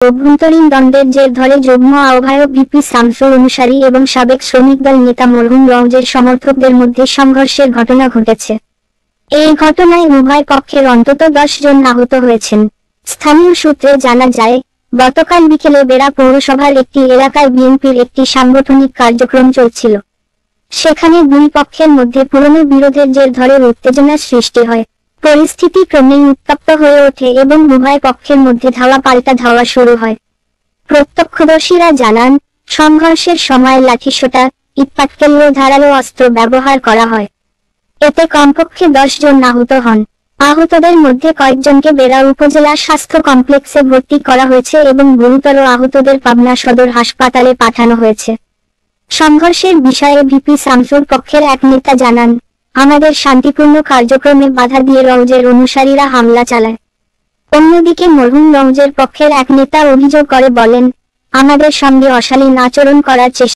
অভ্যন্তরীণ দ্বন্দ্বের জের ধরে যুগ্ম আহ্বায়ক ভিপি শামসুর অনুসারী এবং সাবেক শ্রমিক দল নেতা মরহুম রওজের সমর্থকদের মধ্যে সংঘর্ষের ঘটনা ঘটেছে। এই ঘটনায় উভয় পক্ষের অন্তত 10 জন আহত হয়েছেন। স্থানীয় সূত্রে জানা যায়, গতকাল বিকেলে বেড়া পৌরসভার একটি এলাকায় বিএনপির একটি সাংগঠনিক কার্যক্রম চলছিল। সেখানে দুই পক্ষের মধ্যে পুরনো বিরোধের জের ধরে উত্তেজনার সৃষ্টি হয়। পরিস্থিতি ক্রমেই উত্তপ্ত হয়ে ওঠে এবং উভয় পক্ষের মধ্যে ধাওয়া পাল্টা ধাওয়া শুরু হয়। প্রত্যক্ষদর্শীরা জানান, সংঘর্ষের সময় লাঠিসোঁটা, ইটপাটকেল ও ধারালো অস্ত্র ব্যবহার করা হয়। এতে কমপক্ষে 10 জন আহত হন। আহতদের মধ্যে কয়েকজনকে বেড়া উপজেলা স্বাস্থ্য কমপ্লেক্সে ভর্তি করা হয়েছে এবং গুরুতর আহতদের পাবনা সদর হাসপাতালে পাঠানো হয়েছে। সংঘর্ষের বিষয়ে ভিপি শামসুর পক্ষের এক নেতা জানান, আমাদের শান্তিপূর্ণ কার্যক্রমে বাধা দিয়ে রওজের অনুসারীরা হামলা চালায়। অন্যদিকে মরহুম রওজের পক্ষের এক নেতা অভিযোগ করে বলেন, আমাদের সঙ্গে অশালীন আচরণ করার চেষ্টা